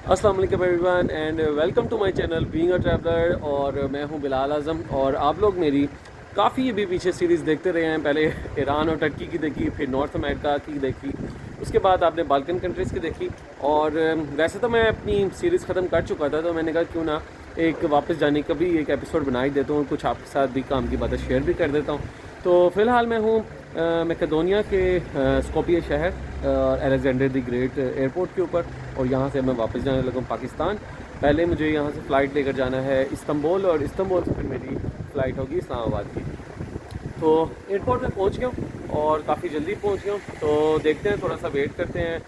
अस्सलाम वालेकुम everyone and welcome to my channel being a traveller. और मैं हूं बिलाल आज़म। और आप लोग मेरी काफ़ी अभी पीछे सीरीज़ देखते रहे हैं। पहले ईरान और टर्की की देखी, फिर नॉर्थ अमेरिका की देखी, उसके बाद आपने बाल्कन कंट्रीज़ की देखी। और वैसे तो मैं अपनी सीरीज़ ख़त्म कर चुका था, तो मैंने कहा क्यों ना एक वापस जाने का भी एक एपिसोड बना ही देता हूँ, कुछ आपके साथ भी काम की बातें शेयर भी कर देता हूँ। तो फ़िलहाल मैं हूँ मैकेडोनिया के स्कोपिया शहर और अलेक्जेंडर द ग्रेट एयरपोर्ट के ऊपर, और यहाँ से मैं वापस जाने लगा हूँ पाकिस्तान। पहले मुझे यहाँ से फ़्लाइट लेकर जाना है इस्तांबुल, और इस्तांबुल से फिर मेरी फ़्लाइट होगी इस्लामाबाद की। तो एयरपोर्ट में पहुँच गया हूँ और काफ़ी जल्दी पहुँच गया हूँ, तो देखते हैं, थोड़ा सा वेट करते हैं।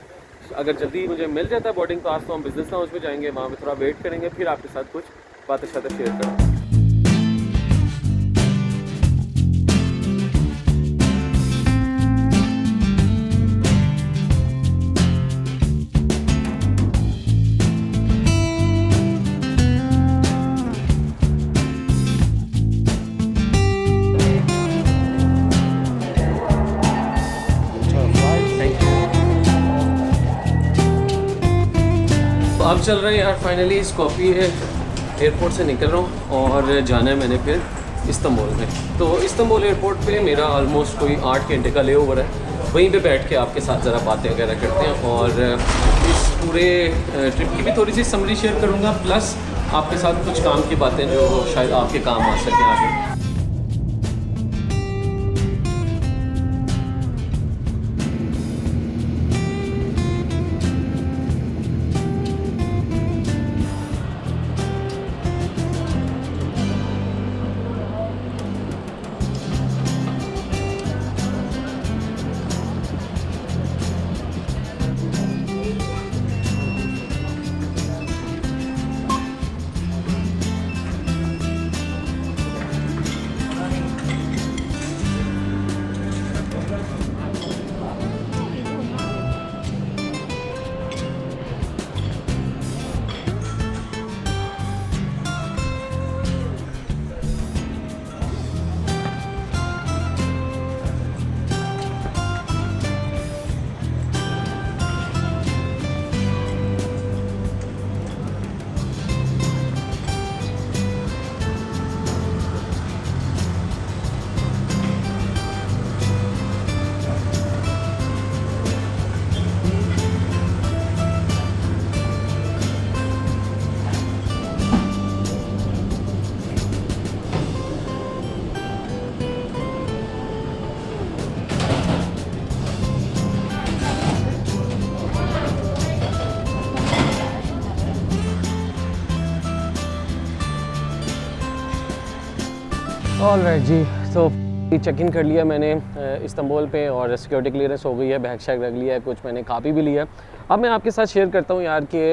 अगर जल्दी मुझे मिल जाता है बोर्डिंग पास तो हम बिज़नेस लाउंज में जाएंगे, वहाँ पे थोड़ा वेट करेंगे, फिर आपके साथ कुछ बातें शेयर करूँगा। अब चल रहे हैं यार, फाइनली स्कॉर्पियो एयरपोर्ट से निकल रहा हूँ और जाना है मैंने फिर इस्तांबुल में। तो इस्तांबुल एयरपोर्ट पे मेरा ऑलमोस्ट कोई 8 घंटे का ले ओवर है। वहीं पे बैठ के आपके साथ ज़रा बातें वगैरह करते हैं, और इस पूरे ट्रिप की भी थोड़ी सी समरी शेयर करूँगा, प्लस आपके साथ कुछ काम की बातें जो शायद आपके काम आ सकें आगे। ऑल राइट जी, तो चेक इन कर लिया मैंने इस्तांबुल पे, और सिक्योरिटी क्लियरेंस हो गई है, बैग शैग रख लिया है, कुछ मैंने खा पी भी लिया है। अब मैं आपके साथ शेयर करता हूँ यार कि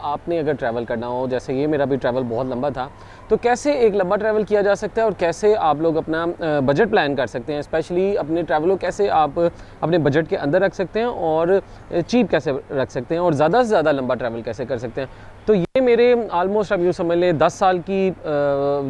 आपने अगर ट्रैवल करना हो, जैसे ये मेरा भी ट्रैवल बहुत लंबा था, तो कैसे एक लंबा ट्रैवल किया जा सकता है और कैसे आप लोग अपना बजट प्लान कर सकते हैं, स्पेशली अपने ट्रैवल को कैसे आप अपने बजट के अंदर रख सकते हैं और चीप कैसे रख सकते हैं और ज़्यादा से ज़्यादा लंबा ट्रैवल कैसे कर सकते हैं। तो ये मेरे ऑलमोस्ट आप यूँ समझ लें 10 साल की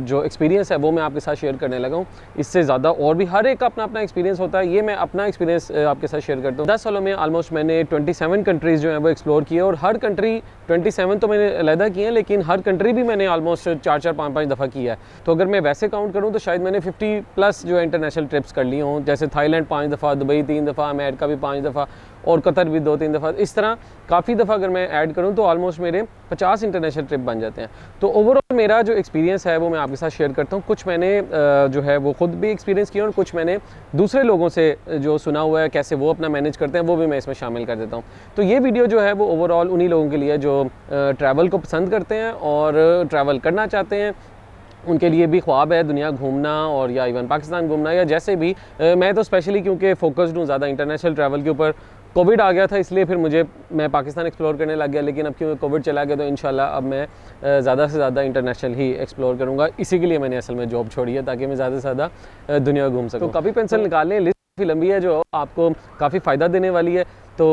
जो एक्सपीरियंस है वो मैं आपके साथ शेयर करने लगा हूँ। इससे ज़्यादा और भी हर एक का अपना अपना एक्सपीरियंस होता है, ये मैं अपना एक्सपीरियंस आपके साथ शेयर करता हूँ। 10 सालों में ऑलमोस्ट मैंने 27 कंट्रीज़ जो है वो एक्सप्लोर किए, और हर कंट्री 27 तो मैंने अलहदा किए हैं, लेकिन हर कंट्री भी मैंने ऑलमोस्ट 4-4 5-5 दफ़ा किया है। तो अगर मैं वैसे काउंट करूँ तो शायद मैंने 50 प्लस जो है इंटरनेशनल ट्रिप्स कर ली हों, जैसे थाईलैंड 5 दफ़ा, दुबई 3 दफ़ा, अमेरिका भी 5 दफ़ा, और कतर भी 2-3 दफ़ा। इस तरह काफ़ी दफ़ा अगर मैं ऐड करूँ तो ऑलमोस्ट मेरे 50 इंटरनेशनल ट्रिप बन जाते हैं। तो ओवरऑल मेरा जो एक्सपीरियंस है वो मैं आपके साथ शेयर करता हूँ। कुछ मैंने जो है वो खुद भी एक्सपीरियंस किया, और कुछ मैंने दूसरे लोगों से जो सुना हुआ है कैसे वो अपना मैनेज करते हैं, वो भी मैं इसमें शामिल कर देता हूँ। तो ये वीडियो जो है वो ओवरऑल उन्हीं लोगों के लिए जो ट्रैवल को पसंद करते हैं और ट्रैवल करना चाहते हैं, उनके लिए भी ख्वाब है दुनिया घूमना, और या इवन पाकिस्तान घूमना, या जैसे भी। मैं तो स्पेशली क्योंकि फोकस्ड हूँ ज़्यादा इंटरनेशनल ट्रैवल के ऊपर। कोविड आ गया था इसलिए फिर मैं पाकिस्तान एक्सप्लोर करने लग गया, लेकिन अब क्योंकि कोविड चला गया तो इंशाल्लाह अब मैं ज़्यादा से ज़्यादा इंटरनेशनल ही एक्सप्लोर करूँगा। इसी के लिए मैंने असल में जॉब छोड़ी है, ताकि मैं ज़्यादा से ज़्यादा दुनिया घूम सकूँ। तो कॉपी पेंसिल निकाल लें, लिस्ट काफ़ी लंबी है जो आपको काफ़ी फ़ायदा देने वाली है। तो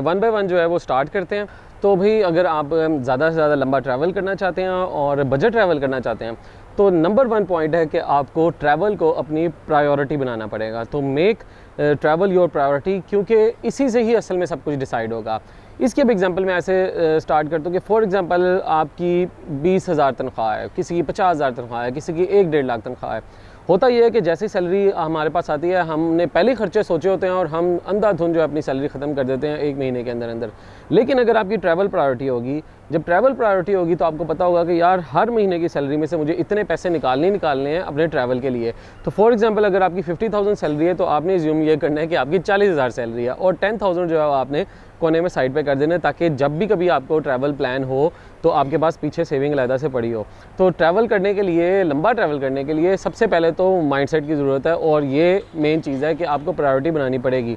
1 बाय 1 जो है वो स्टार्ट करते हैं। तो भाई अगर आप ज़्यादा से ज़्यादा लंबा ट्रैवल करना चाहते हैं और बजट ट्रैवल करना चाहते हैं, तो नंबर 1 पॉइंट है कि आपको ट्रैवल को अपनी प्रायोरिटी बनाना पड़ेगा। तो मेक ट्रैवल योर प्रायोरिटी, क्योंकि इसी से ही असल में सब कुछ डिसाइड होगा। इसकी अब एग्जांपल मैं ऐसे स्टार्ट करता हूँ कि फॉर एग्जांपल आपकी 20,000 तनख्वाह है, किसी की 50,000 तनख्वाह है, किसी की 1-1.5 लाख तनख्वाह है। होता यह है कि जैसे सैलरी हमारे पास आती है, हमने पहले खर्चे सोचे होते हैं और हम अंधाधुंध जो है अपनी सैलरी ख़त्म कर देते हैं 1 महीने के अंदर अंदर। लेकिन अगर आपकी ट्रैवल प्रायोरिटी होगी, जब ट्रैवल प्रायोरिटी होगी तो आपको पता होगा कि यार हर महीने की सैलरी में से मुझे इतने पैसे निकालने हैं अपने ट्रैवल के लिए। तो फॉर एग्जांपल अगर आपकी 50,000 सैलरी है तो आपने एज्यूम ये करना है कि आपकी 40,000 सैलरी है और 10,000 जो है आपने कोने में साइड पे कर देना है, ताकि जब भी कभी आपको ट्रैवल प्लान हो तो आपके पास पीछे सेविंग अलहदा से पड़ी हो। तो ट्रैवल करने के लिए, लंबा ट्रैवल करने के लिए सबसे पहले तो माइंडसेट की ज़रूरत है और ये मेन चीज़ है कि आपको प्रायोरिटी बनानी पड़ेगी।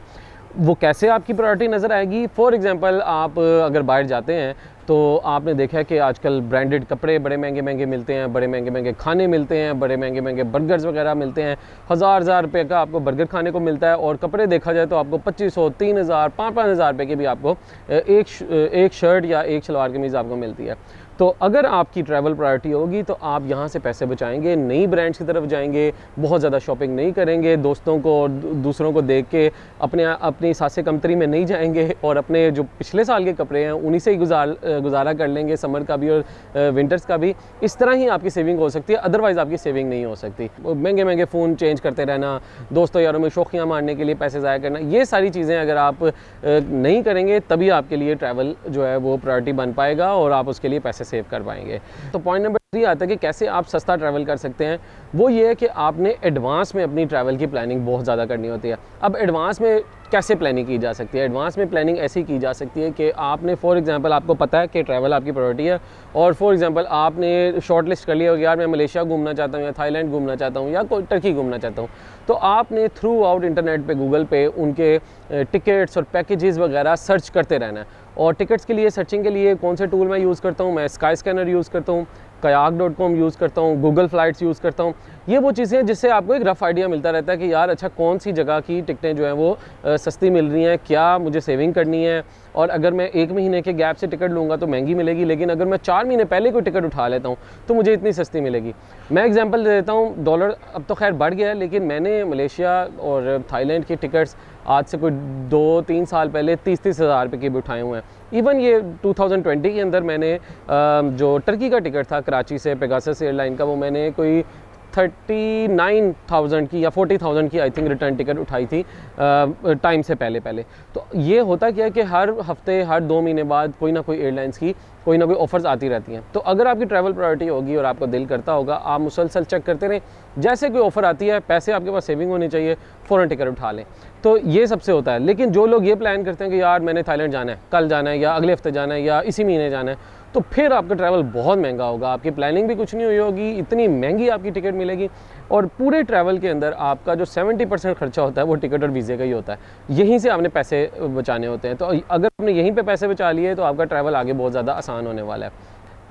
वो कैसे आपकी प्रायोरिटी नज़र आएगी? फॉर एग्जांपल आप अगर बाहर जाते हैं तो आपने देखा है कि आजकल ब्रांडेड कपड़े बड़े महंगे महंगे मिलते हैं, बड़े महंगे महंगे खाने मिलते हैं, बड़े महंगे महंगे बर्गर्स वगैरह मिलते हैं। हज़ार रुपये का आपको बर्गर खाने को मिलता है और कपड़े देखा जाए तो आपको 2,500, 3,000, 5,000 रुपये के भी आपको एक शर्ट या एक शलवार कमीज़ आपको मिलती है। तो अगर आपकी ट्रैवल प्रायोरिटी होगी तो आप यहाँ से पैसे बचाएंगे, नई ब्रांड्स की तरफ जाएंगे, बहुत ज़्यादा शॉपिंग नहीं करेंगे, दोस्तों को और दूसरों को देख के अपनी सासे कमतरी में नहीं जाएंगे और अपने जो पिछले साल के कपड़े हैं उन्हीं से ही गुजारा कर लेंगे, समर का भी और विंटर्स का भी। इस तरह ही आपकी सेविंग हो सकती है, अदरवाइज़ आपकी सेविंग नहीं हो सकती। महंगे महंगे फ़ोन चेंज करते रहना, दोस्तों यारों में शौखियाँ मारने के लिए पैसे ज़ाया करना, ये सारी चीज़ें अगर आप नहीं करेंगे तभी आपके लिए ट्रैवल जो है वो प्रायोरिटी बन पाएगा और आप उसके लिए पैसे सेव कर पाएंगे। तो पॉइंट नंबर 3 आता है कि कैसे आप सस्ता ट्रैवल कर सकते हैं। वो ये है कि आपने एडवांस में अपनी ट्रैवल की प्लानिंग बहुत ज़्यादा करनी होती है। अब एडवांस में कैसे प्लानिंग की जा सकती है? एडवांस में प्लानिंग ऐसी की जा सकती है कि आपने फॉर एग्जांपल आपको पता है कि ट्रैवल आपकी प्रायोरिटी है और फॉर एग्जांपल आपने शॉर्ट लिस्ट कर लिया हो कि यार मैं मलेशिया घूमना चाहता हूँ या थाईलैंड घूमना चाहता हूँ या कोई टर्की घूमना चाहता हूँ। तो आपने थ्रू आउट इंटरनेट पे, गूगल पे उनके टिकट्स और पैकेजेस वगैरह सर्च करते रहना है। और टिकट्स के लिए, सर्चिंग के लिए कौन से टूल मैं यूज़ करता हूँ? मैं स्काई स्कैनर यूज़ करता हूँ, kayak.com यूज़ करता हूँ, गूगल फ्लाइट्स यूज़ करता हूँ। ये वो चीज़ें हैं जिससे आपको एक रफ़ आइडिया मिलता रहता है कि यार अच्छा कौन सी जगह की टिकटें जो हैं वो सस्ती मिल रही हैं, क्या मुझे सेविंग करनी है। और अगर मैं 1 महीने के गैप से टिकट लूँगा तो महंगी मिलेगी, लेकिन अगर मैं 4 महीने पहले कोई टिकट उठा लेता हूँ तो मुझे इतनी सस्ती मिलेगी। मैं एग्जांपल दे देता हूँ, डॉलर अब तो खैर बढ़ गया है, लेकिन मैंने मलेशिया और थाईलैंड की टिकट्स आज से कोई 2-3 साल पहले 30-30 हज़ार रुपये के भी उठाए हुए हैं। इवन ये 2020 के अंदर मैंने जो टर्की का टिकट था कराची से, पेगासस एयरलाइन का, वो मैंने कोई 39,000 की या 40,000 की आई थिंक रिटर्न टिकट उठाई थी टाइम से पहले। तो ये होता क्या है कि हर हफ्ते, हर 2 महीने बाद कोई ना कोई एयरलाइंस की कोई ना कोई ऑफ़र्स आती रहती हैं। तो अगर आपकी ट्रैवल प्रायोरिटी होगी और आपको दिल करता होगा, आप मुसलसल चेक करते रहें, जैसे कोई ऑफ़र आती है, पैसे आपके पास सेविंग होनी चाहिए, फ़ौरन टिकट उठा लें। तो ये सबसे होता है। लेकिन जो लोग ये प्लान करते हैं कि यार मैंने थाईलैंड जाना है, कल जाना है या अगले हफ्ते जाना है या इसी महीने जाना है, तो फिर आपका ट्रैवल बहुत महंगा होगा, आपकी प्लानिंग भी कुछ नहीं हुई होगी, इतनी महंगी आपकी टिकट मिलेगी और पूरे ट्रैवल के अंदर आपका जो 70% खर्चा होता है वो टिकट और वीज़े का ही होता है। यहीं से आपने पैसे बचाने होते हैं। तो अगर आपने यहीं पे पैसे बचा लिए तो आपका ट्रैवल आगे बहुत ज़्यादा आसान होने वाला है।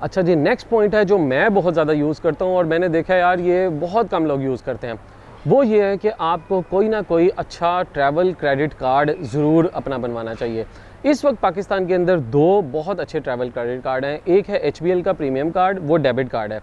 अच्छा जी, नेक्स्ट पॉइंट है जो मैं बहुत ज़्यादा यूज़ करता हूँ और मैंने देखा है यार ये बहुत कम लोग यूज़ करते हैं। वो ये है कि आपको कोई ना कोई अच्छा ट्रैवल क्रेडिट कार्ड ज़रूर अपना बनवाना चाहिए। इस वक्त पाकिस्तान के अंदर 2 बहुत अच्छे ट्रैवल क्रेडिट कार्ड हैं। एक है HBL का प्रीमियम कार्ड, वो डेबिट कार्ड है,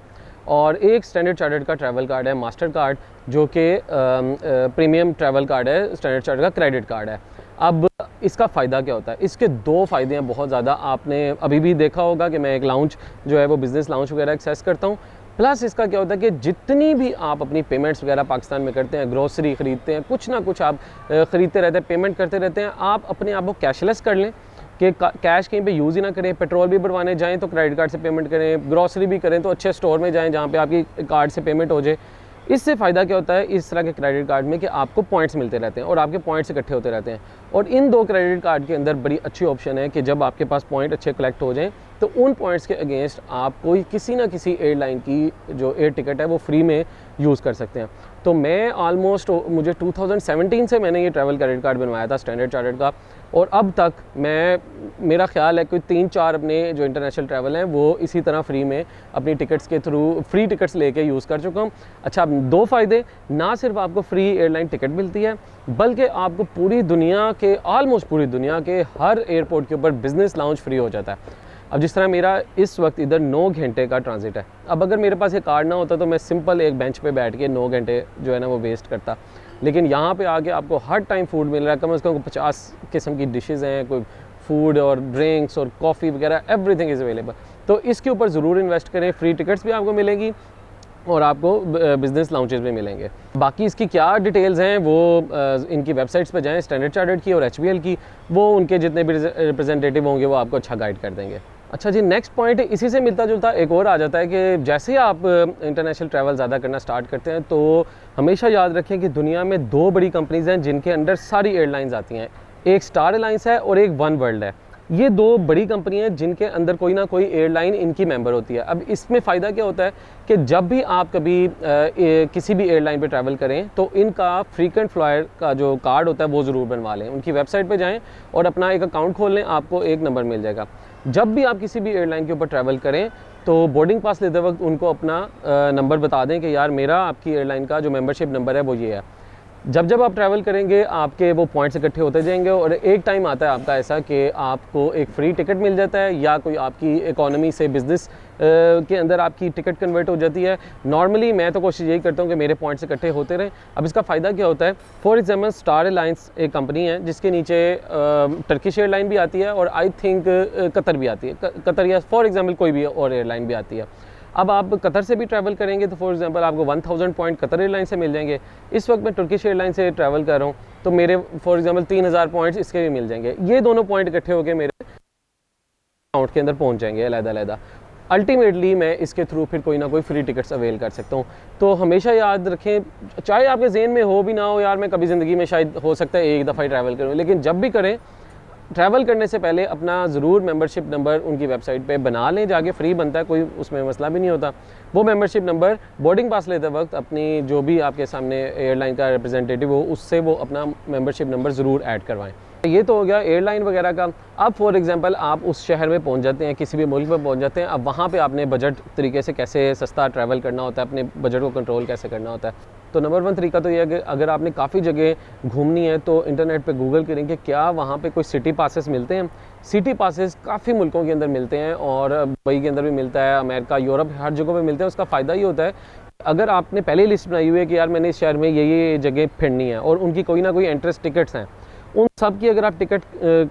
और एक स्टैंडर्ड चार्टर्ड का ट्रैवल कार्ड है, मास्टर कार्ड, जो कि प्रीमियम ट्रैवल कार्ड है, स्टैंडर्ड चार्टर्ड का क्रेडिट कार्ड है। अब इसका फ़ायदा क्या होता है? इसके 2 फ़ायदे हैं बहुत ज़्यादा। आपने अभी भी देखा होगा कि मैं एक लाउंज जो है वो बिज़नेस लाउंज वगैरह एक्सेस करता हूँ। प्लस इसका क्या होता है कि जितनी भी आप अपनी पेमेंट्स वगैरह पाकिस्तान में करते हैं, ग्रोसरी ख़रीदते हैं, कुछ ना कुछ आप ख़रीदते रहते हैं, पेमेंट करते रहते हैं, आप अपने आप को कैशलेस कर लें कि कैश कहीं पे यूज़ ही ना करें। पेट्रोल भी भरवाने जाएँ तो क्रेडिट कार्ड से पेमेंट करें, ग्रोसरी भी करें तो अच्छे स्टोर में जाएँ जहाँ पे आपकी कार्ड से पेमेंट हो जाए। इससे फ़ायदा क्या होता है इस तरह के क्रेडिट कार्ड में कि आपको पॉइंट्स मिलते रहते हैं और आपके पॉइंट्स इकट्ठे होते रहते हैं। और इन 2 क्रेडिट कार्ड के अंदर बड़ी अच्छी ऑप्शन है कि जब आपके पास पॉइंट अच्छे कलेक्ट हो जाएँ तो उन पॉइंट्स के अगेंस्ट आप कोई किसी ना किसी एयरलाइन की जो एयर टिकट है वो फ्री में यूज़ कर सकते हैं। तो मैं ऑलमोस्ट मुझे 2017 से मैंने ये ट्रैवल क्रेडिट कार्ड बनवाया था स्टैंडर्ड चार्टर्ड का, और अब तक मेरा ख्याल है कोई 3-4 अपने जो इंटरनेशनल ट्रैवल हैं वो इसी तरह फ्री में अपनी टिकट्स के थ्रू फ्री टिकट्स लेके यूज़ कर चुका हूँ। अच्छा, 2 फ़ायदे, ना सिर्फ आपको फ्री एयरलाइन टिकट मिलती है बल्कि आपको पूरी दुनिया के, ऑलमोस्ट पूरी दुनिया के हर एयरपोर्ट के ऊपर बिज़नेस लाउंज फ्री हो जाता है। अब जिस तरह मेरा इस वक्त इधर 9 घंटे का ट्रांजिट है, अब अगर मेरे पास ये कार्ड ना होता तो मैं सिंपल एक बेंच पे बैठ के 9 घंटे जो है ना वो वेस्ट करता। लेकिन यहाँ पे आके आपको हर टाइम फूड मिल रहा है, कम से कम 50 किस्म की डिशेज़ हैं, कोई फूड और ड्रिंक्स और कॉफ़ी वगैरह, एवरीथिंग इज़ अवेलेबल। तो इसके ऊपर ज़रूर इन्वेस्ट करें, फ्री टिकट्स भी आपको मिलेंगी और आपको बिज़नेस लाउंजेस भी मिलेंगे। बाकी इसकी क्या डिटेल्स हैं वो इनकी वेबसाइट्स पे जाएं, स्टैंडर्ड चार्टर्ड की और HBL की, वो उनके जितने भी रिप्रेजेंटेटिव होंगे वो आपको अच्छा गाइड कर देंगे। अच्छा जी, नेक्स्ट पॉइंट इसी से मिलता जुलता एक और आ जाता है कि जैसे ही आप इंटरनेशनल ट्रैवल ज़्यादा करना स्टार्ट करते हैं तो हमेशा याद रखें कि दुनिया में 2 बड़ी कंपनीज़ हैं जिनके अंडर सारी एयरलाइंस आती हैं। एक स्टार एलायंस है और एक वन वर्ल्ड है। ये 2 बड़ी कंपनी हैं जिनके अंदर कोई ना कोई एयरलाइन इनकी मेंबर होती है। अब इसमें फ़ायदा क्या होता है कि जब भी आप कभी किसी भी एयरलाइन पे ट्रैवल करें तो इनका फ्रीक्वेंट फ्लायर का जो कार्ड होता है वो ज़रूर बनवा लें। उनकी वेबसाइट पे जाएं और अपना एक अकाउंट खोल लें, आपको एक नंबर मिल जाएगा। जब भी आप किसी भी एयरलाइन के ऊपर ट्रैवल करें तो बोर्डिंग पास लेते वक्त उनको अपना नंबर बता दें कि यार मेरा आपकी एयरलाइन का जो मेंबरशिप नंबर है वो ये है। जब आप ट्रैवल करेंगे आपके वो पॉइंट्स इकट्ठे होते जाएंगे और एक टाइम आता है आपका ऐसा कि आपको एक फ्री टिकट मिल जाता है या कोई आपकी इकोनॉमी से बिज़नेस के अंदर आपकी टिकट कन्वर्ट हो जाती है। नॉर्मली मैं तो कोशिश यही करता हूँ कि मेरे पॉइंट्स इकट्ठे होते रहें। अब इसका फ़ायदा क्या होता है, फॉर एग्जाम्पल स्टार एलायंस एक कंपनी है जिसके नीचे टर्किश एयरलाइन भी आती है और आई थिंक कतर भी आती है, कतर या फॉर एग्जाम्पल कोई भी और एयरलाइन भी आती है। अब आप कतर से भी ट्रैवल करेंगे तो फॉर एग्जांपल आपको 1000 पॉइंट कतर एयरलाइन से मिल जाएंगे। इस वक्त मैं टर्किश एयरलाइन से ट्रैवल कर रहा हूँ तो मेरे फॉर एग्जांपल 3000 पॉइंट्स इसके भी मिल जाएंगे। ये दोनों पॉइंट इकट्ठे होकर मेरे अकाउंट के अंदर पहुँच जाएंगे अलग-अलग। अल्टीमेटली मैं इसके थ्रू फिर कोई ना कोई फ्री टिकट्स अवेल कर सकता हूँ। तो हमेशा याद रखें, चाहे आपके ज़हन में हो भी ना हो यार मैं कभी ज़िंदगी में शायद हो सकता है एक दफ़ा ही ट्रैवल करूँ, लेकिन जब भी करें ट्रैवल करने से पहले अपना ज़रूर मेंबरशिप नंबर उनकी वेबसाइट पे बना लें, जाके फ्री बनता है, कोई उसमें मसला भी नहीं होता। वो मेंबरशिप नंबर बोर्डिंग पास लेते वक्त अपनी जो भी आपके सामने एयरलाइन का रिप्रेजेंटेटिव हो उससे वो अपना मेंबरशिप नंबर ज़रूर ऐड करवाएं। ये तो हो गया एयरलाइन वगैरह का। अब फॉर एग्जांपल आप उस शहर में पहुंच जाते हैं, किसी भी मुल्क में पहुंच जाते हैं, अब वहाँ पे आपने बजट तरीके से कैसे सस्ता ट्रैवल करना होता है, अपने बजट को कंट्रोल कैसे करना होता है। तो नंबर 1 तरीका तो ये है कि अगर आपने काफ़ी जगह घूमनी है तो इंटरनेट पे गूगल करें कि क्या वहाँ पे कोई सिटी पासेस मिलते हैं। सिटी पासेस काफ़ी मुल्कों के अंदर मिलते हैं और दुबई के अंदर भी मिलता है, अमेरिका, यूरोप, हर जगह पे मिलते हैं। उसका फ़ायदा ये होता है अगर आपने पहले लिस्ट बनाई हुई है कि यार मैंने इस शहर में ये जगह फिरनी है और उनकी कोई ना कोई एंट्रेंस टिकट्स हैं, उन सब की अगर आप टिकट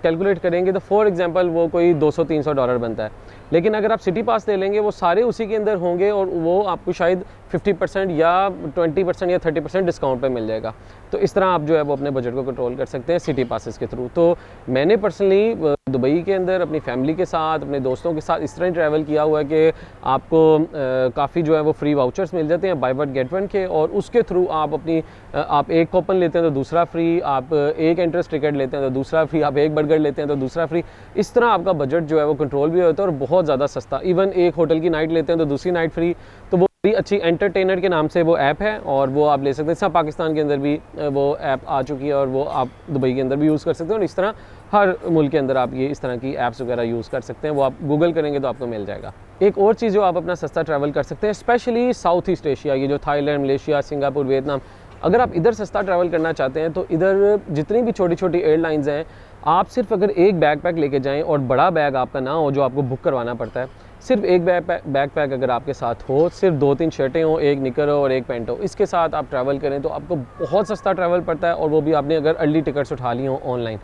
कैलकुलेट करेंगे तो फॉर एग्जांपल वो कोई $200-300 बनता है। लेकिन अगर आप सिटी पास ले लेंगे वो सारे उसी के अंदर होंगे और वो आपको शायद 50% या 20% या 30% डिस्काउंट पे मिल जाएगा। तो इस तरह आप जो है वो अपने बजट को कंट्रोल कर सकते हैं सिटी पासेस के थ्रू। तो मैंने पर्सनली दुबई के अंदर अपनी फैमिली के साथ, अपने दोस्तों के साथ इस तरह ट्रैवल किया हुआ है कि आपको काफ़ी जो है वो फ्री वाउचर्स मिल जाते हैं बाय वन गेट वन के, और उसके थ्रू आप अपनी आप एक कूपन लेते हैं तो दूसरा फ्री, आप एक एंट्रेंस टिकट लेते हैं तो दूसरा फ्री, आप एक बर्गर लेते हैं तो दूसरा फ्री। इस तरह आपका बजट जो है वो कंट्रोल भी होता है और बहुत ज़्यादा सस्ता। इवन एक होटल की नाइट लेते हैं तो दूसरी नाइट फ्री। तो वो बड़ी अच्छी एंटरटेनर के नाम से वो ऐप है और वो आप ले सकते हैं। सब पाकिस्तान के अंदर भी वो ऐप आ चुकी है और वो आप दुबई के अंदर भी यूज़ कर सकते हैं और इस तरह हर मुल्क के अंदर आप ये इस तरह की ऐप्स वगैरह यूज़ कर सकते हैं। वो आप गूगल करेंगे तो आपको मिल जाएगा। एक और चीज़ जो आप अपना सस्ता ट्रैवल कर सकते हैं, स्पेशली साउथ ईस्ट एशिया, ये जो थाईलैंड, मलेशिया, सिंगापुर, वियतनाम, अगर आप इधर सस्ता ट्रैवल करना चाहते हैं तो इधर जितनी भी छोटी छोटी एयरलाइंस हैं, आप सिर्फ अगर एक बैकपैक लेके जाएं और बड़ा बैग आपका ना हो जो आपको बुक करवाना पड़ता है, सिर्फ एक बैकपैक अगर आपके साथ हो, सिर्फ 2-3 शर्टें हो, एक निकर हो और एक पैंट हो, इसके साथ आप ट्रैवल करें तो आपको बहुत सस्ता ट्रैवल पड़ता है। और वो भी आपने अगर अर्ली टिकट्स उठा ली हो ऑनलाइन।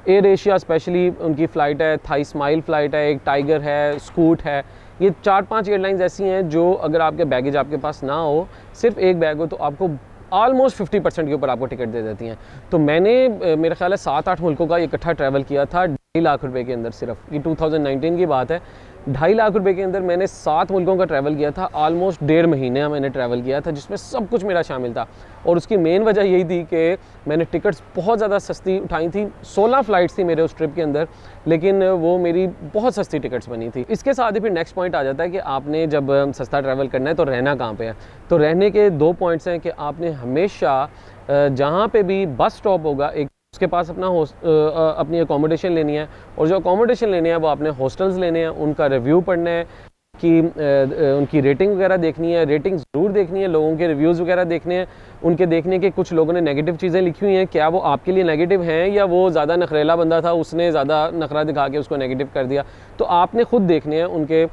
एयर एशिया स्पेशली उनकी फ़्लाइट है, थाई स्माइल फ़्लाइट है, एक टाइगर है, स्कूट है, ये 4-5 एयरलाइंस ऐसी हैं जो अगर आपके बैगेज आपके पास ना हो, सिर्फ एक बैग हो, तो आपको ऑलमोस्ट 50% के ऊपर आपको टिकट दे देती हैं। तो मैंने मेरा ख्याल है 7-8 मुल्कों का इकट्ठा ट्रैवल किया था 2.5 लाख रुपए के अंदर। सिर्फ ये 2019 की बात है, 2.5 लाख रुपए के अंदर मैंने 7 मुल्कों का ट्रैवल किया था। ऑलमोस्ट 1.5 महीने मैंने ट्रैवल किया था जिसमें सब कुछ मेरा शामिल था। और उसकी मेन वजह यही थी कि मैंने टिकट्स बहुत ज़्यादा सस्ती उठाई थी। 16 फ़्लाइट्स थी मेरे उस ट्रिप के अंदर, लेकिन वो मेरी बहुत सस्ती टिकट्स बनी थी। इसके साथ ही फिर नेक्स्ट पॉइंट आ जाता है कि आपने जब सस्ता ट्रैवल करना है तो रहना कहाँ पे है। तो रहने के 2 पॉइंट्स हैं कि आपने हमेशा जहाँ पे भी बस स्टॉप होगा एक उसके पास अपनी अकोमोडेशन लेनी है, और जो अकोमोडेशन लेनी है वो आपने हॉस्टल्स लेने हैं, उनका रिव्यू पढ़ना है कि उनकी रेटिंग वगैरह देखनी है, रेटिंग ज़रूर देखनी है, लोगों के रिव्यूज़ वगैरह देखने हैं, उनके देखने के कुछ लोगों ने नेगेटिव चीज़ें लिखी हुई हैं, क्या वो आपके लिए नेगेटिव हैं या वो ज़्यादा नखरेला बंदा था, उसने ज़्यादा नखरा दिखा के उसको नेगेटिव कर दिया। तो आपने खुद देखने हैं उनके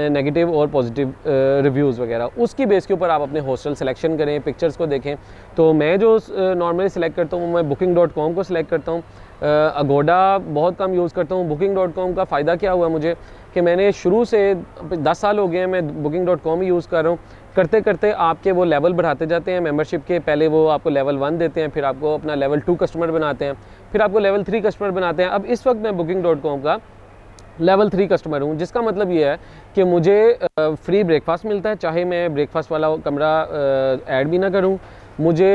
नेगेटिव और पॉजिटिव रिव्यूज़ वगैरह, उसकी बेस के ऊपर आप अपने हॉस्टल सिलेक्शन करें, पिक्चर्स को देखें। तो मैं जो नॉर्मली सिलेक्ट करता हूँ मैं booking.com को सिलेक्ट करता हूँ। अगोडा बहुत कम यूज़ करता हूँ। Booking.com का फ़ायदा क्या हुआ मुझे कि मैंने शुरू से 10 साल हो गए हैं मैं Booking.com ही यूज़ कर रहा हूँ। करते करते आपके वो लेवल बढ़ाते जाते हैं मेंबरशिप के। पहले वो आपको लेवल 1 देते हैं, फिर आपको अपना लेवल 2 कस्टमर बनाते हैं, फिर आपको लेवल 3 कस्टमर बनाते हैं। अब इस वक्त मैं Booking.com का लेवल 3 कस्टमर हूँ, जिसका मतलब ये है कि मुझे फ्री ब्रेकफास्ट मिलता है, चाहे मैं ब्रेकफास्ट वाला कमरा ऐड भी ना करूँ। मुझे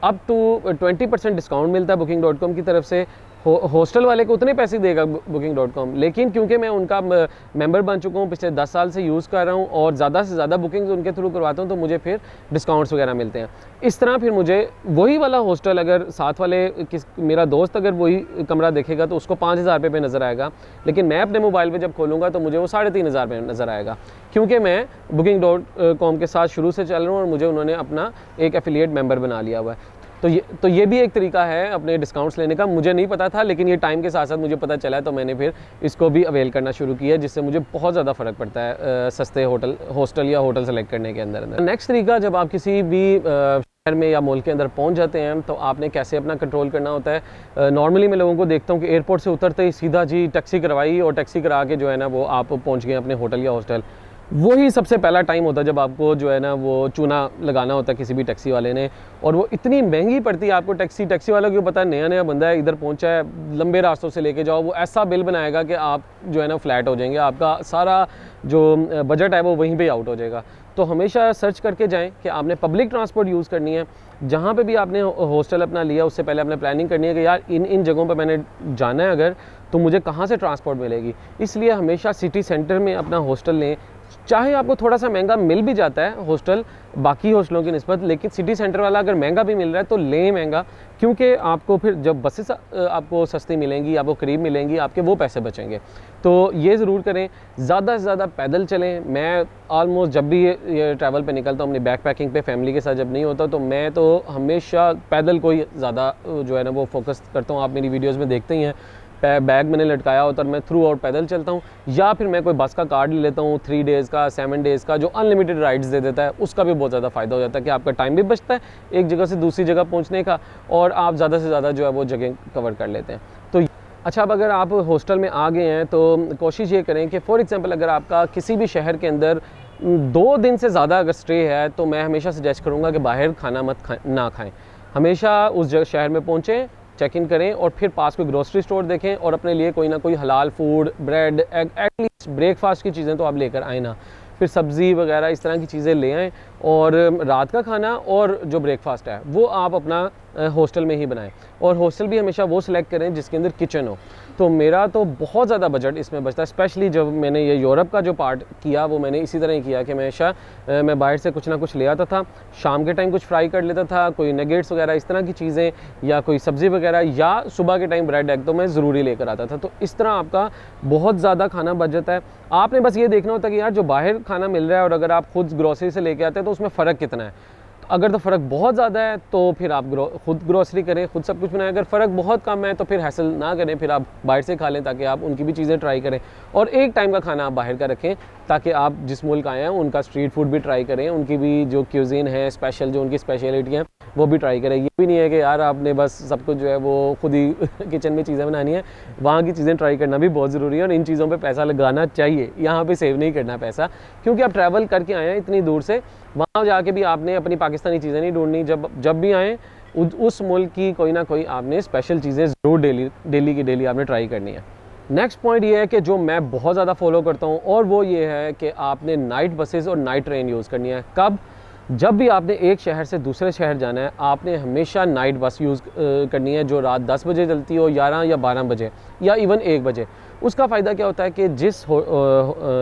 अप टू 20% डिस्काउंट मिलता है Booking.com की तरफ से। हॉस्टल वाले को उतने पैसे देगा Booking.com, लेकिन क्योंकि मैं उनका मेंबर बन चुका हूँ, पिछले 10 साल से यूज़ कर रहा हूँ और ज़्यादा से ज़्यादा बुकिंग्स उनके थ्रू करवाता हूँ, तो मुझे फिर डिस्काउंट्स वगैरह मिलते हैं। इस तरह फिर मुझे वही वाला हॉस्टल अगर साथ वाले मेरा दोस्त अगर वही कमरा देखेगा तो उसको 5,000 रुपये पे नज़र आएगा, लेकिन मैं अपने मोबाइल पर जब खोलूँगा तो मुझे वो 3,500 रुपये नज़र आएगा, क्योंकि मैं Booking.com के साथ शुरू से चल रहा हूँ और मुझे उन्होंने अपना एक एफिलिएट मेंबर बना लिया हुआ है। तो ये भी एक तरीका है अपने डिस्काउंट्स लेने का। मुझे नहीं पता था, लेकिन ये टाइम के साथ साथ मुझे पता चला है, तो मैंने फिर इसको भी अवेल करना शुरू किया, जिससे मुझे बहुत ज़्यादा फ़र्क पड़ता है सस्ते हॉस्टल या होटल सेलेक्ट करने के अंदर। नेक्स्ट तरीका, जब आप किसी भी शहर में या मॉल के अंदर पहुंच जाते हैं तो आपने कैसे अपना कंट्रोल करना होता है। नॉर्मली मैं लोगों को देखता हूं कि एयरपोर्ट से उतरते ही सीधा जी टैक्सी करवाई और टैक्सी करा के जो है ना वो आप पहुंच गए अपने होटल या हॉस्टल। वही सबसे पहला टाइम होता है जब आपको जो है ना वो चूना लगाना होता है किसी भी टैक्सी वाले ने, और वो इतनी महंगी पड़ती है आपको। टैक्सी वाला क्यों पता है, नया नया बंदा है, इधर पहुंचा है, लंबे रास्तों से लेके जाओ, वो ऐसा बिल बनाएगा कि आप जो है ना फ्लैट हो जाएंगे, आपका सारा जो बजट है वो वहीं पे आउट हो जाएगा। तो हमेशा सर्च करके जाएं कि आपने पब्लिक ट्रांसपोर्ट यूज़ करनी है। जहाँ पे भी आपने हॉस्टल अपना लिया उससे पहले आपने प्लानिंग करनी है कि यार इन जगहों पर मैंने जाना है अगर, तो मुझे कहाँ से ट्रांसपोर्ट मिलेगी। इसलिए हमेशा सिटी सेंटर में अपना हॉस्टल लें। चाहे आपको थोड़ा सा महंगा मिल भी जाता है हॉस्टल बाकी हॉस्टलों की निस्बत, लेकिन सिटी सेंटर वाला अगर महंगा भी मिल रहा है तो लें महंगा, क्योंकि आपको फिर जब बसेस आपको सस्ती मिलेंगी, आपको करीब मिलेंगी, आपके वो पैसे बचेंगे। तो ये ज़रूर करें, ज़्यादा से ज़्यादा पैदल चलें। मैं ऑलमोस्ट जब भी ये ट्रैवल पे निकलता हूँ अपनी बैक पैकिंग पे, फैमिली के साथ जब नहीं होता, तो मैं तो हमेशा पैदल को ही ज़्यादा जो है ना वो फोकस करता हूँ। आप मेरी वीडियोज़ में देखते ही हैं, बैग मैंने लटकाया होता और मैं थ्रू आउट पैदल चलता हूँ, या फिर मैं कोई बस का कार्ड ले लेता हूँ 3 डेज़ का, 7 डेज़ का, जो अनलिमिटेड राइड्स दे देता है। उसका भी बहुत ज़्यादा फ़ायदा हो जाता है कि आपका टाइम भी बचता है एक जगह से दूसरी जगह पहुँचने का, और आप ज़्यादा से ज़्यादा जो है वो जगह कवर कर लेते हैं। तो अच्छा, अब अगर आप हॉस्टल में आ गए हैं तो कोशिश ये करें कि फॉर एग्ज़ाम्पल अगर आपका किसी भी शहर के अंदर 2 दिन से ज़्यादा अगर स्टे है, तो मैं हमेशा सजेस्ट करूँगा कि बाहर खाना ना खाएँ। हमेशा उस शहर में पहुँचें, चेक इन करें और फिर पास कोई ग्रोसरी स्टोर देखें और अपने लिए कोई ना कोई हलाल food, bread, egg, at least breakfast की चीज़ें तो आप लेकर आए ना, फिर सब्ज़ी वगैरह इस तरह की चीज़ें ले आएँ, और रात का खाना और जो ब्रेकफास्ट है वो आप अपना हॉस्टल में ही बनाएं। और हॉस्टल भी हमेशा वो सिलेक्ट करें जिसके अंदर किचन हो। तो मेरा तो बहुत ज़्यादा बजट इसमें बचता है, स्पेशली जब मैंने ये यूरोप का जो पार्ट किया वो मैंने इसी तरह ही किया कि हमेशा मैं बाहर से कुछ ना कुछ ले आता था, शाम के टाइम कुछ फ्राई कर लेता था, कोई नगेट्स वगैरह इस तरह की चीज़ें, या कोई सब्ज़ी वगैरह, या सुबह के टाइम ब्रेड एग तो मैं ज़रूरी लेकर आता था। तो इस तरह आपका बहुत ज़्यादा खाना बच जाता है। आपने बस ये देखना होता है कि यार जो बाहर खाना मिल रहा है और अगर आप खुद ग्रोसरी से लेके आते हैं तो उसमें फ़र्क कितना है। अगर तो फ़र्क बहुत ज़्यादा है तो फिर आप खुद ग्रोसरी करें, खुद सब कुछ बनाएं। अगर फ़र्क बहुत कम है तो फिर हैसल ना करें, फिर आप बाहर से खा लें ताकि आप उनकी भी चीज़ें ट्राई करें। और एक टाइम का खाना आप बाहर का रखें ताकि आप जिस मुल्क आए हैं उनका स्ट्रीट फूड भी ट्राई करें, उनकी भी जो क्यूज़ीन है स्पेशल, जो उनकी स्पेशलिटी हैं वो भी ट्राई करें। ये भी नहीं है कि यार आपने बस सब कुछ जो है वो खुद ही किचन में चीज़ें बनानी है, वहाँ की चीज़ें ट्राई करना भी बहुत ज़रूरी है और इन चीज़ों पे पैसा लगाना चाहिए। यहाँ पे सेव नहीं करना पैसा, क्योंकि आप ट्रैवल करके आए हैं इतनी दूर से, वहाँ जाके भी आपने अपनी पाकिस्तानी चीज़ें नहीं ढूंढनी। जब भी आएँ उस मुल्क की कोई ना कोई आपने स्पेशल चीज़ें ज़रूर डेली की डेली आपने ट्राई करनी है। नेक्स्ट पॉइंट ये है कि जो मैं बहुत ज़्यादा फॉलो करता हूँ, और वो ये है कि आपने नाइट बसेस और नाइट ट्रेन यूज़ करनी है। कब? जब भी आपने एक शहर से दूसरे शहर जाना है, आपने हमेशा नाइट बस यूज़ करनी है, जो रात 10 बजे चलती हो, 11 या 12 बजे या इवन 1 बजे। उसका फ़ायदा क्या होता है कि जिस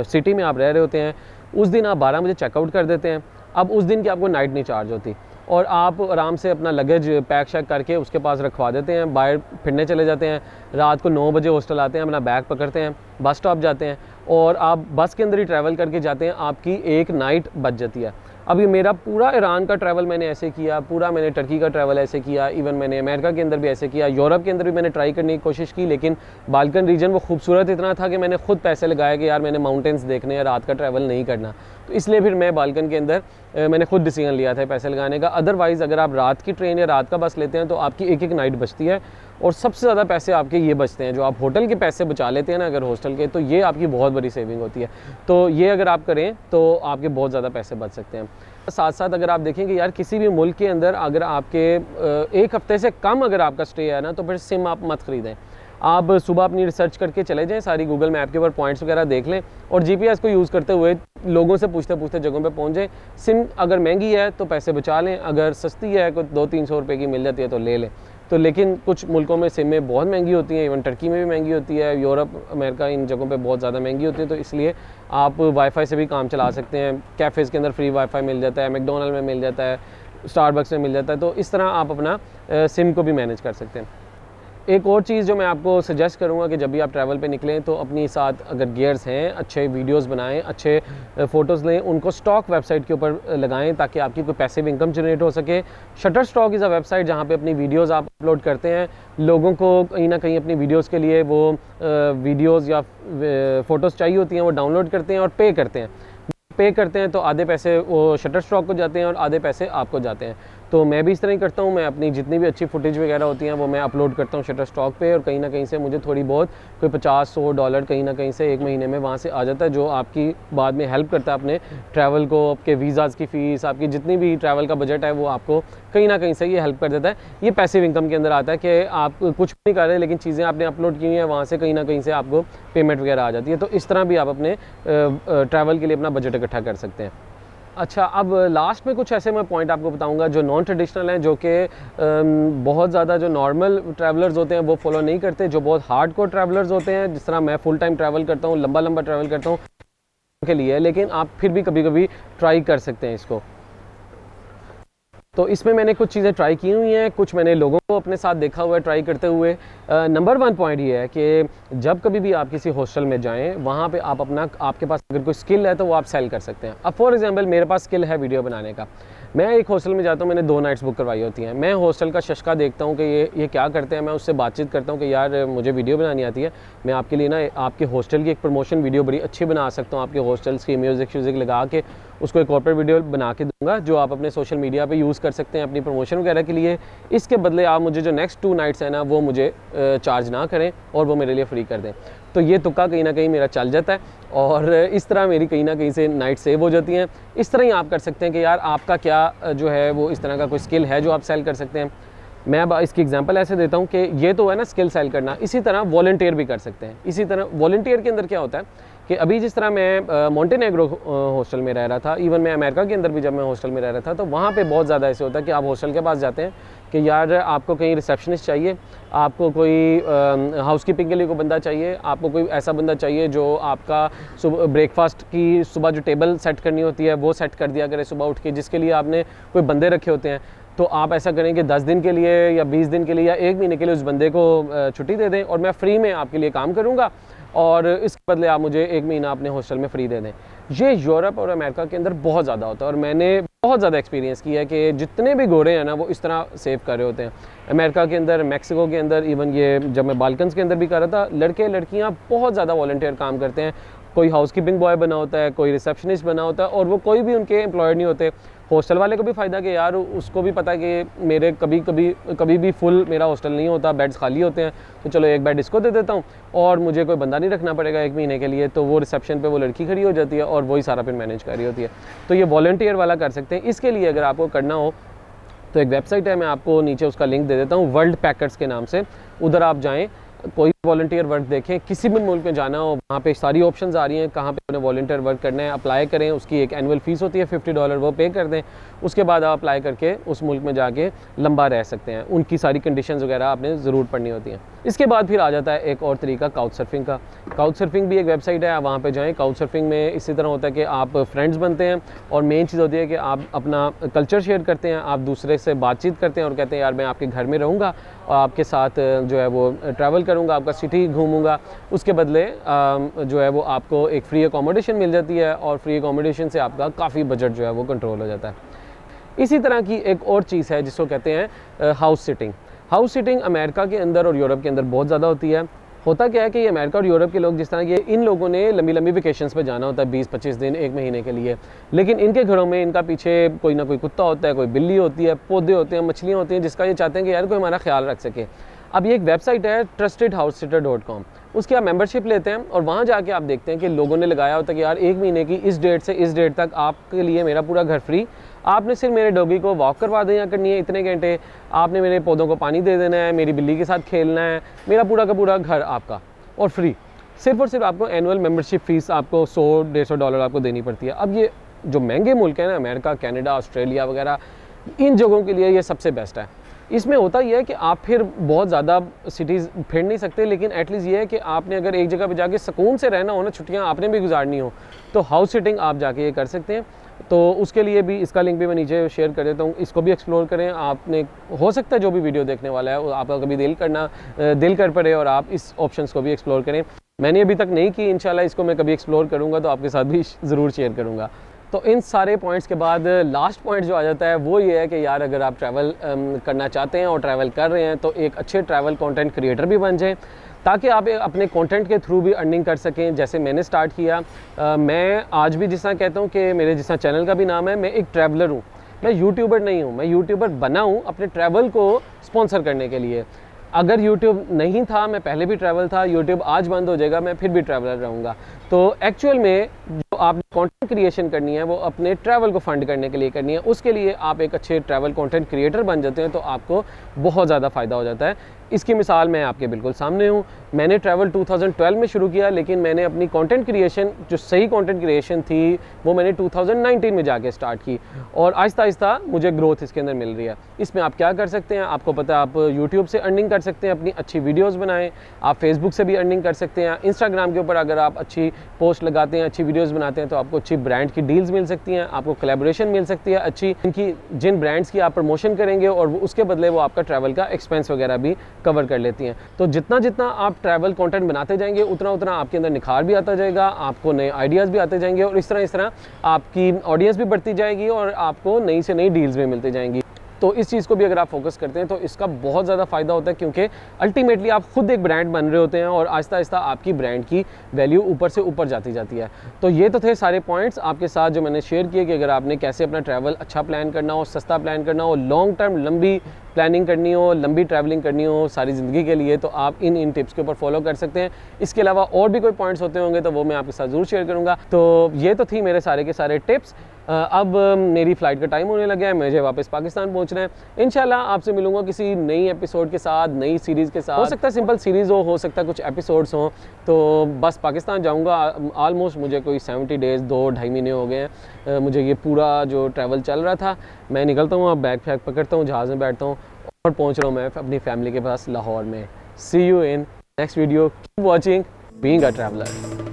सिटी में आप रह रहे होते हैं उस दिन आप 12 बजे चेकआउट कर देते हैं। अब उस दिन की आपको नाइट नहीं चार्ज होती और आप आराम से अपना लगेज पैक शैक करके उसके पास रखवा देते हैं, बाहर फिरने चले जाते हैं। रात को 9 बजे हॉस्टल आते हैं, अपना बैग पकड़ते हैं, बस स्टॉप जाते हैं और आप बस के अंदर ही ट्रैवल करके जाते हैं, आपकी एक नाइट बच जाती है। अब ये मेरा पूरा ईरान का ट्रैवल मैंने ऐसे किया, पूरा मैंने टर्की का ट्रैवल ऐसे किया, इवन मैंने अमेरिका के अंदर भी ऐसे किया, यूरोप के अंदर भी मैंने ट्राई करने की कोशिश की, लेकिन बाल्कन रीजन वो खूबसूरत इतना था कि मैंने खुद पैसे लगाए कि यार मैंने माउंटेन्स देखने हैं, रात का ट्रैवल नहीं करना। तो इसलिए फिर मैं बाल्कन के अंदर मैंने खुद डिसीजन लिया था पैसे लगाने का। अदरवाइज़ अगर आप रात की ट्रेन या रात का बस लेते हैं तो आपकी एक एक नाइट बचती है, और सबसे ज़्यादा पैसे आपके ये बचते हैं जो आप होटल के पैसे बचा लेते हैं ना अगर हॉस्टल के, तो ये आपकी बहुत बड़ी सेविंग होती है। तो ये अगर आप करें तो आपके बहुत ज़्यादा पैसे बच सकते हैं। साथ साथ अगर आप देखें कि यार किसी भी मुल्क के अंदर अगर आपके एक हफ्ते से कम अगर आपका स्टे है ना, तो फिर सिम आप मत ख़रीदें। आप सुबह अपनी रिसर्च करके चले जाएं, सारी गूगल मैप के ऊपर पॉइंट्स वगैरह देख लें और जीपीएस को यूज़ करते हुए लोगों से पूछते पूछते जगहों पे पहुंच जाएं। सिम अगर महंगी है तो पैसे बचा लें, अगर सस्ती है कोई 200-300 रुपये की मिल जाती है तो ले लें। तो लेकिन कुछ मुल्कों में सिमें बहुत महंगी होती हैं, इवन टर्की में भी महंगी होती है, यूरोप अमेरिका इन जगहों पे बहुत ज़्यादा महंगी होती है। तो इसलिए आप वाईफाई से भी काम चला सकते हैं। कैफ़ेज़ के अंदर फ्री वाईफाई मिल जाता है, मैकडोनल्ड में मिल जाता है, स्टारबक्स में मिल जाता है। तो इस तरह आप अपना सिम को भी मैनेज कर सकते हैं। एक और चीज़ जो मैं आपको सजेस्ट करूँगा कि जब भी आप ट्रैवल पे निकलें तो अपनी साथ अगर गियर्स हैं, अच्छे वीडियोस बनाएं, अच्छे फ़ोटोज़ लें, उनको स्टॉक वेबसाइट के ऊपर लगाएं ताकि आपकी कोई पैसिव इनकम जनरेट हो सके। शटरस्टॉक इज़ अ वेबसाइट जहाँ पे अपनी वीडियोस आप अपलोड करते हैं। लोगों को कहीं ना कहीं अपनी वीडियोस के लिए वो वीडियोस या फ़ोटोज़ चाहिए होती हैं, वो डाउनलोड करते हैं और पे करते हैं। तो आधे पैसे वो शटरस्टॉक को जाते हैं और आधे पैसे आपको जाते हैं। तो मैं भी इस तरह ही करता हूँ। मैं अपनी जितनी भी अच्छी फुटेज वगैरह होती हैं वो मैं अपलोड करता हूँ शटरस्टॉक पे, और कहीं ना कहीं से मुझे थोड़ी बहुत कोई $50-100 कहीं ना कहीं से एक महीने में वहाँ से आ जाता है, जो आपकी बाद में हेल्प करता है अपने ट्रैवल को, आपके वीज़ाज़ की फ़ीस, आपकी जितनी भी ट्रैवल का बजट है वो आपको कहीं ना कहीं से ये हेल्प कर देता है। ये पैसिव इनकम के अंदर आता है कि आप कुछ नहीं कर रहे लेकिन चीज़ें आपने अपलोड की हुई हैं, वहाँ से कहीं ना कहीं से आपको पेमेंट वगैरह आ जाती है। तो इस तरह भी आप अपने ट्रैवल के लिए अपना बजट इकट्ठा कर सकते हैं। अच्छा, अब लास्ट में कुछ ऐसे मैं पॉइंट आपको बताऊंगा जो नॉन ट्रेडिशनल हैं, जो कि बहुत ज़्यादा जो नॉर्मल ट्रैवलर्स होते हैं वो फॉलो नहीं करते, जो बहुत हार्डकोर ट्रैवलर्स होते हैं, जिस तरह मैं फुल टाइम ट्रैवल करता हूँ, लंबा ट्रैवल करता हूँ के लिए, लेकिन आप फिर भी कभी कभी ट्राई कर सकते हैं इसको। तो इसमें मैंने कुछ चीज़ें ट्राई की हुई हैं, कुछ मैंने लोगों को अपने साथ देखा हुआ है ट्राई करते हुए। नंबर 1 पॉइंट ये है कि जब कभी भी आप किसी हॉस्टल में जाएं, वहाँ पे आप आपके पास अगर कोई स्किल है तो वो आप सेल कर सकते हैं। अब फॉर एग्जांपल मेरे पास स्किल है वीडियो बनाने का, मैं एक हॉस्टल में जाता हूँ, मैंने 2 नाइट्स बुक करवाई होती हैं, मैं हॉस्टल का शशका देखता हूँ कि ये क्या करते हैं, मैं उससे बातचीत करता हूँ कि यार मुझे वीडियो बनानी आती है, मैं आपके लिए ना आपके हॉस्टल की एक प्रमोशन वीडियो बड़ी अच्छी बना सकता हूँ, आपके हॉस्टल्स की म्यूज़िक लगा के उसको एक कॉर्पोरेट वीडियो बना के दूंगा जो आप अपने सोशल मीडिया पे यूज़ कर सकते हैं अपनी प्रमोशन वगैरह के लिए। इसके बदले आप मुझे जो नेक्स्ट 2 नाइट्स है ना वो मुझे चार्ज ना करें और वो मेरे लिए फ्री कर दें। तो ये तुक्का कहीं ना कहीं मेरा चल जाता है और इस तरह मेरी कहीं ना कहीं से नाइट सेव हो जाती हैं। इस तरह ही आप कर सकते हैं कि यार आपका क्या जो है वो इस तरह का कोई स्किल है जो आप सेल कर सकते हैं। मैं अब इसकी एग्जांपल ऐसे देता हूँ कि ये तो है ना स्किल सेल करना, इसी तरह वॉलंटियर भी कर सकते हैं। इसी तरह वॉलंटियर के अंदर क्या होता है कि अभी जिस तरह मैं मोंटेनेग्रो हॉस्टल में रह रहा था, इवन मैं अमेरिका के अंदर भी जब मैं हॉस्टल में रह रहा था, तो वहाँ पे बहुत ज़्यादा ऐसे होता है कि आप हॉस्टल के पास जाते हैं कि यार आपको कहीं रिसेप्शनिस्ट चाहिए, आपको कोई हाउसकीपिंग के लिए कोई बंदा चाहिए, आपको कोई ऐसा बंदा चाहिए जो आपका ब्रेकफास्ट की सुबह जो टेबल सेट करनी होती है वो सेट कर दिया करे सुबह उठ के, जिसके लिए आपने कोई बंदे रखे होते हैं। तो आप ऐसा करें कि 10 दिन के लिए या 20 दिन के लिए या 1 महीने के लिए उस बंदे को छुट्टी दे दें और मैं फ्री में आपके लिए काम करूँगा और इसके बदले आप मुझे 1 महीना अपने हॉस्टल में फ्री दे दें। ये यूरोप और अमेरिका के अंदर बहुत ज़्यादा होता है और मैंने बहुत ज़्यादा एक्सपीरियंस किया है कि जितने भी गोरे हैं ना वो इस तरह सेव कर रहे होते हैं। अमेरिका के अंदर, मैक्सिको के अंदर, इवन ये जब मैं बाल्कन्स के अंदर भी कर रहा था, लड़के लड़कियाँ बहुत ज़्यादा वॉलंटियर काम करते हैं। कोई हाउसकीपिंग बॉय बना होता है, कोई रिसेप्शनिस्ट बना होता है और वो कोई भी उनके एम्प्लॉयड नहीं होते। हॉस्टल वाले को भी फ़ायदा कि यार उसको भी पता है कि मेरे कभी भी फुल मेरा हॉस्टल नहीं होता, बेड्स खाली होते हैं, तो चलो एक बेड इसको दे देता हूँ और मुझे कोई बंदा नहीं रखना पड़ेगा 1 महीने के लिए। तो वो रिसेप्शन पे वो लड़की खड़ी हो जाती है और वही सारा फिर मैनेज कर रही होती है। तो ये वॉलंटियर वाला कर सकते हैं। इसके लिए अगर आपको करना हो तो एक वेबसाइट है, मैं आपको नीचे उसका लिंक दे देता हूँ, वर्ल्ड पैकर्स के नाम से। उधर आप जाएँ, कोई वॉलंटियर वर्क देखें, किसी भी मुल्क में जाना हो, वहाँ पे सारी ऑप्शंस आ रही हैं कहाँ पे उन्हें वॉलंटियर वर्क करना है, अप्लाई करें। उसकी एक एनुअल फ़ीस होती है $50, वो पे कर दें। उसके बाद आप अप्लाई करके उस मुल्क में जाके लंबा रह सकते हैं। उनकी सारी कंडीशंस वगैरह आपने ज़रूर पढ़नी होती हैं। इसके बाद फिर आ जाता है एक और तरीका काउच सर्फिंग का। काउच सर्फिंग भी एक वेबसाइट है, आप वहाँ पे जाएँ। काउच सर्फिंग में इसी तरह होता है कि आप फ्रेंड्स बनते हैं और मेन चीज़ होती है कि आप अपना कल्चर शेयर करते हैं, आप दूसरे से बातचीत करते हैं और कहते हैं यार मैं आपके घर में रहूँगा और आपके साथ जो है वो ट्रैवल करूँगा, आपका सिटी घूमूंगा। उसके बदले जो है वो आपको एक फ्री अकोमोडेशन मिल जाती है और फ्री अकोमोडेशन से आपका काफ़ी बजट जो है वो कंट्रोल हो जाता है। इसी तरह की एक और चीज़ है जिसको कहते हैं house sitting. House sitting America के अंदर और यूरोप के अंदर बहुत ज़्यादा होती है। होता क्या है कि ये अमेरिका और यूरोप के लोग जिस तरह के इन लोगों ने लंबी लंबी वेकेशंस पे जाना होता है 20-25 दिन 1 महीने के लिए, लेकिन इनके घरों में इनका पीछे कोई ना कोई कुत्ता होता है, कोई बिल्ली होती है, पौधे होते हैं, मछलियाँ होती हैं, जिसका ये चाहते हैं कि यार कोई हमारा ख्याल रख सके। अब ये एक वेबसाइट है trustedhousesitter.com, उसकी आप मेंबरशिप लेते हैं और वहाँ जाके आप देखते हैं कि लोगों ने लगाया होता है कि यार 1 महीने की इस डेट से इस डेट तक आपके लिए मेरा पूरा घर फ्री, आपने सिर्फ मेरे डॉगी को वॉक करवा देना करनी है इतने घंटे, आपने मेरे पौधों को पानी दे देना है, मेरी बिल्ली के साथ खेलना है, मेरा पूरा का पूरा घर आपका और फ्री। सिर्फ और सिर्फ आपको एनुअल मेंबरशिप फ़ीस आपको $100-150 आपको देनी पड़ती है। अब ये जो महंगे मुल्क हैं ना, अमेरिका, कनाडा, ऑस्ट्रेलिया वगैरह, इन जगहों के लिए ये सबसे बेस्ट है। इसमें होता ये है कि आप फिर बहुत ज़्यादा सिटीज़ फिर नहीं सकते, लेकिन एटलीस्ट ये है कि आपने अगर एक जगह पे जाके सुकून से रहना हो ना, छुट्टियाँ आपने भी गुजारनी हो, तो हाउस सिटिंग आप जाके ये कर सकते हैं। तो उसके लिए भी इसका लिंक भी मैं नीचे शेयर कर देता हूँ, इसको भी एक्सप्लोर करें। आपने हो सकता है जो भी वीडियो देखने वाला है आपका कभी दिल कर पड़े और आप इस ऑप्शंस को भी एक्सप्लोर करें। मैंने अभी तक नहीं की, इंशाल्लाह इसको मैं कभी एक्सप्लोर करूँगा तो आपके साथ भी ज़रूर शेयर करूँगा। तो इन सारे पॉइंट्स के बाद लास्ट पॉइंट जो आ जाता है वो ये है कि यार अगर आप ट्रैवल करना चाहते हैं और ट्रैवल कर रहे हैं तो एक अच्छे ट्रैवल कंटेंट क्रिएटर भी बन जाएं, ताकि आप अपने कंटेंट के थ्रू भी अर्निंग कर सकें। जैसे मैंने स्टार्ट किया, मैं आज भी जिस तरह कहता हूँ कि मेरे जिस तरह चैनल का भी नाम है, मैं एक ट्रैवलर हूँ, मैं यूट्यूबर नहीं हूँ। मैं यूट्यूबर बना हूँ अपने ट्रैवल को स्पॉन्सर करने के लिए। अगर यूट्यूब नहीं था, मैं पहले भी ट्रैवल था, यूट्यूब आज बंद हो जाएगा, मैं फिर भी ट्रैवलर रहूँगा। तो एक्चुअल में जो आपने कंटेंट क्रिएशन करनी है वो अपने ट्रैवल को फंड करने के लिए करनी है। उसके लिए आप एक अच्छे ट्रैवल कंटेंट क्रिएटर बन जाते हैं तो आपको बहुत ज़्यादा फ़ायदा हो जाता है। इसकी मिसाल मैं आपके बिल्कुल सामने हूँ। मैंने ट्रैवल 2012 में शुरू किया, लेकिन मैंने अपनी कंटेंट क्रिएशन जो सही कंटेंट क्रिएशन थी वो मैंने 2019 में जाके स्टार्ट की, और आहिस्ता आहिस्ता मुझे ग्रोथ इसके अंदर मिल रही है। इसमें आप क्या कर सकते हैं, आपको पता है, आप यूट्यूब से अर्निंग कर सकते हैं, अपनी अच्छी वीडियोस बनाएं। आप फेसबुक से भी अर्निंग कर सकते हैं। इंस्टाग्राम के ऊपर अगर आप अच्छी पोस्ट लगाते हैं, अच्छी वीडियोस बनाते हैं, तो आपको अच्छी ब्रांड की डील्स मिल सकती हैं, आपको कोलैबोरेशन मिल सकती है अच्छी, इनकी जिन ब्रांड्स की आप प्रमोशन करेंगे और उसके बदले वो आपका ट्रैवल का एक्सपेंस वगैरह भी कवर कर लेती हैं। तो जितना जितना आप ट्रैवल कंटेंट बनाते जाएंगे उतना उतना आपके अंदर निखार भी आता जाएगा, आपको नए आइडियाज़ भी आते जाएंगे, और इस तरह आपकी ऑडियंस भी बढ़ती जाएगी और आपको नई से नई डील्स भी मिलती जाएंगी। तो इस चीज़ को भी अगर आप फोकस करते हैं तो इसका बहुत ज़्यादा फ़ायदा होता है, क्योंकि अल्टीमेटली आप खुद एक ब्रांड बन रहे होते हैं और आहिस्ता आहिस्ता आपकी ब्रांड की वैल्यू ऊपर से ऊपर जाती है। तो ये तो थे सारे पॉइंट्स आपके साथ जो मैंने शेयर किए कि अगर आपने कैसे अपना ट्रैवल अच्छा प्लान करना हो, सस्ता प्लान करना हो, लॉन्ग टर्म लंबी प्लानिंग करनी हो, लंबी ट्रैवलिंग करनी हो सारी ज़िंदगी के लिए, तो आप इन टिप्स के ऊपर फॉलो कर सकते हैं। इसके अलावा और भी कोई पॉइंट्स होते होंगे तो वो मैं आपके साथ ज़रूर शेयर करूँगा। तो ये तो थी मेरे सारे के सारे टिप्स। अब मेरी फ़्लाइट का टाइम होने लगा है, मुझे वापस पाकिस्तान पहुंचना है। इंशाल्लाह आपसे मिलूंगा किसी नई एपिसोड के साथ, नई सीरीज़ के साथ। हो सकता है सिंपल सीरीज़ हो सकता है कुछ एपिसोड्स हों। तो बस पाकिस्तान जाऊंगा, ऑलमोस्ट मुझे कोई 70 डेज़ 2-2.5 महीने हो गए हैं मुझे ये पूरा जो ट्रैवल चल रहा था। मैं निकलता हूँ, अब बैग फैग पकड़ता हूँ, जहाज़ में बैठता हूँ और पहुँच रहा हूँ मैं अपनी फैमिली के पास लाहौर में। See you in next video, keep watching being a traveller.